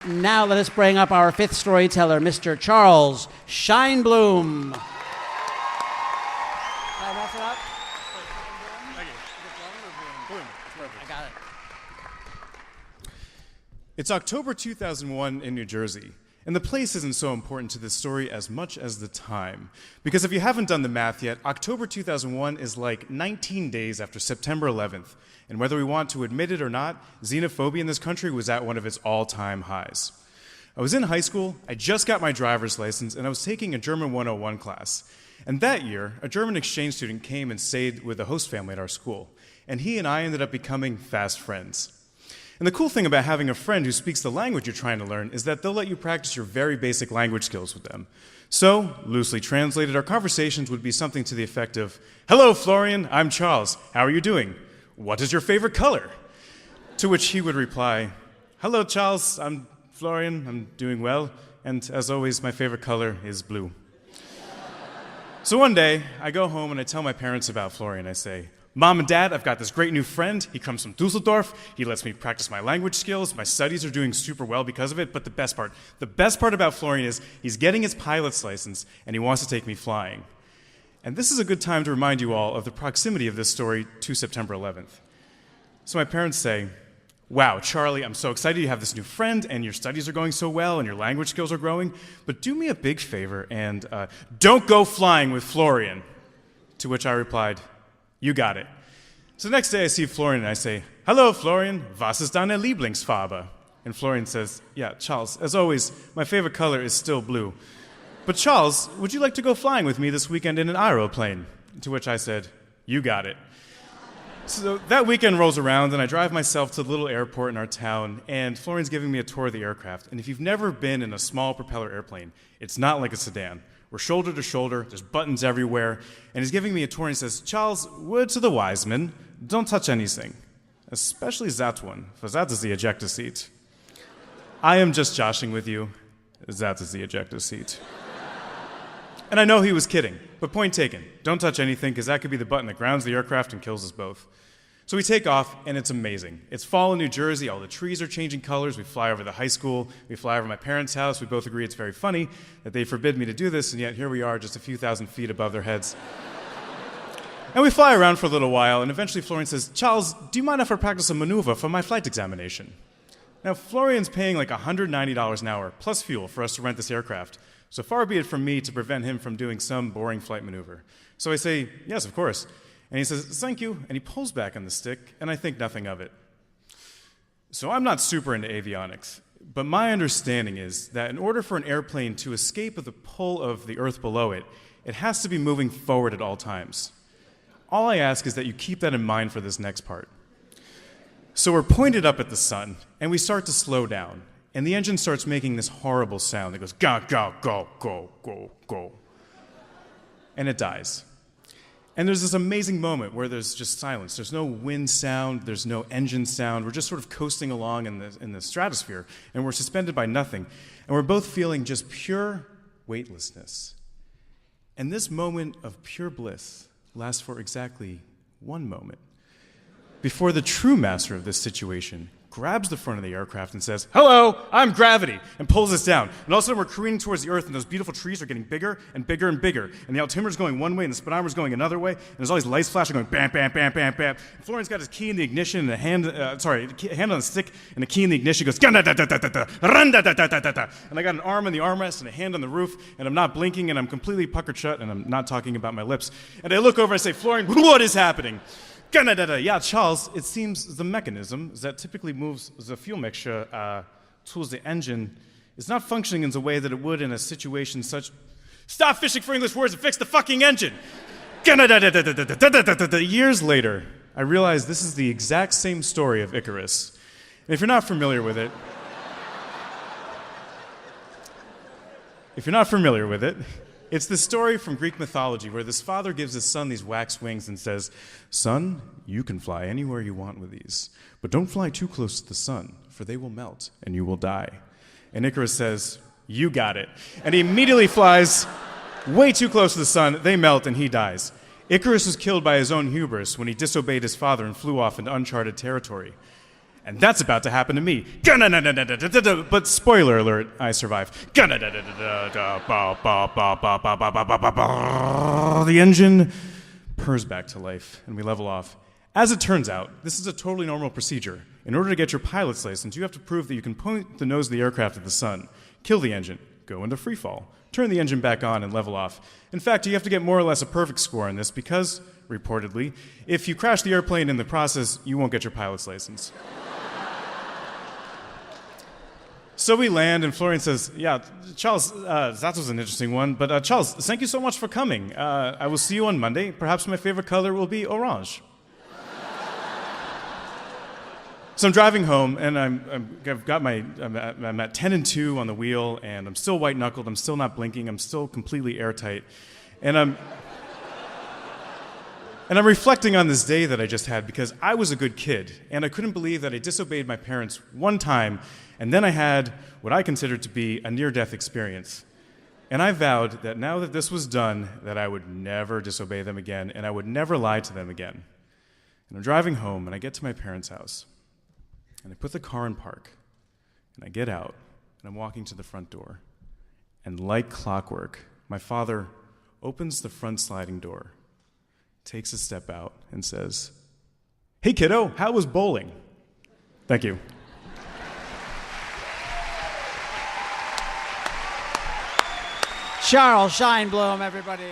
Now let us bring up our fifth storyteller, Mr. Charles Scheinblum. Did I mess it up? I got it. It's October 2001 in New Jersey, and the place isn't so important to this story as much as the time. Because if you haven't done the math yet, October 2001 is like 19 days after September 11th. And whether we want to admit it or not, xenophobia in this country was at one of its all-time highs. I was in high school, I just got my driver's license, and I was taking a German 101 class. And that year, a German exchange student came and stayed with the host family at our school. And he and I ended up becoming fast friends. And the cool thing about having a friend who speaks the language you're trying to learn is that they'll let you practice your very basic language skills with them. So, loosely translated, our conversations would be something to the effect of, "Hello, Florian, I'm Charles. How are you doing? What is your favorite color?" To which he would reply, "Hello, Charles, I'm Florian, I'm doing well, and as always, my favorite color is blue." So one day, I go home and I tell my parents about Florian. I say, "Mom and Dad, I've got this great new friend. He comes from Dusseldorf. He lets me practice my language skills. My studies are doing super well because of it, but the best part about Florian is he's getting his pilot's license and he wants to take me flying." And this is a good time to remind you all of the proximity of this story to September 11th. So my parents say, "Wow, Charlie, I'm so excited you have this new friend and your studies are going so well and your language skills are growing, but do me a big favor and don't go flying with Florian." To which I replied, "You got it." So the next day I see Florian and I say, "Hello, Florian, was ist deine Lieblingsfarbe?" And Florian says, "Yeah, Charles, as always, my favorite color is still blue. But Charles, would you like to go flying with me this weekend in an aeroplane?" To which I said, "You got it." So that weekend rolls around and I drive myself to the little airport in our town and Florian's giving me a tour of the aircraft. And if you've never been in a small propeller airplane, it's not like a sedan. We're shoulder to shoulder, there's buttons everywhere, and he's giving me a tour and he says, "Charles, word to the wise men, don't touch anything, especially that one, for that is the ejector seat." I am just joshing with you, that is the ejector seat. And I know he was kidding, but point taken. Don't touch anything, because that could be the button that grounds the aircraft and kills us both. So we take off, and it's amazing. It's fall in New Jersey, all the trees are changing colors, we fly over the high school, we fly over my parents' house, we both agree it's very funny that they forbid me to do this, and yet here we are just a few thousand feet above their heads. And we fly around for a little while, and eventually Florian says, "Charles, do you mind if I practice a maneuver for my flight examination?" Now, Florian's paying like $190 an hour, plus fuel, for us to rent this aircraft. So far be it from me to prevent him from doing some boring flight maneuver. So I say, "Yes, of course." And he says, "Thank you," and he pulls back on the stick, and I think nothing of it. So I'm not super into avionics, but my understanding is that in order for an airplane to escape the pull of the earth below it, it has to be moving forward at all times. All I ask is that you keep that in mind for this next part. So we're pointed up at the sun, and we start to slow down. And the engine starts making this horrible sound that goes, "Go, go, go, go, go, go." And it dies. And there's this amazing moment where there's just silence. There's no wind sound, there's no engine sound. We're just sort of coasting along in the stratosphere, and we're suspended by nothing. And we're both feeling just pure weightlessness. And this moment of pure bliss lasts for exactly one moment, before the true master of this situation grabs the front of the aircraft and says, "Hello, I'm gravity," and pulls us down. And all of a sudden we're careening towards the earth, and those beautiful trees are getting bigger and bigger and bigger. And the altimeter's going one way, and the speedometer's going another way, and there's all these lights flashing going bam, bam, bam, bam, bam. And Florian's got his key in the ignition and a hand on the stick and a key in the ignition. He goes, and I got an arm on the armrest and a hand on the roof, and I'm not blinking, and I'm completely puckered shut, and I'm not talking about my lips. And I look over and I say, "Florian, what is happening?" "Yeah, Charles, it seems the mechanism that typically moves the fuel mixture towards the engine is not functioning in the way that it would in a situation such..." Stop fishing for English words and fix the fucking engine! Years later, I realized this is the exact same story of Icarus. And if you're not familiar with it, it's the story from Greek mythology where this father gives his son these wax wings and says, "Son, you can fly anywhere you want with these, but don't fly too close to the sun, for they will melt and you will die." And Icarus says, "You got it." And he immediately flies way too close to the sun, they melt, and he dies. Icarus was killed by his own hubris when he disobeyed his father and flew off into uncharted territory. And that's about to happen to me. But spoiler alert, I survive. The engine purrs back to life, and we level off. As it turns out, this is a totally normal procedure. In order to get your pilot's license, you have to prove that you can point the nose of the aircraft at the sun, kill the engine, go into free fall, turn the engine back on, and level off. In fact, you have to get more or less a perfect score on this because, reportedly, if you crash the airplane in the process, you won't get your pilot's license. So we land, and Florian says, yeah, Charles, that was an interesting one, but Charles, thank you so much for coming. I will see you on Monday. Perhaps my favorite color will be orange. So I'm driving home, and I'm at 10 and 2 on the wheel, and I'm still white-knuckled, I'm still not blinking, I'm still completely airtight. And I'm reflecting on this day that I just had because I was a good kid, and I couldn't believe that I disobeyed my parents one time, and then I had what I considered to be a near-death experience. And I vowed that now that this was done, that I would never disobey them again, and I would never lie to them again. And I'm driving home, and I get to my parents' house, and I put the car in park, and I get out, and I'm walking to the front door. And like clockwork, my father opens the front sliding door, takes a step out, and says, "Hey, kiddo, how was bowling?" Thank you. Charles Scheinblum, everybody.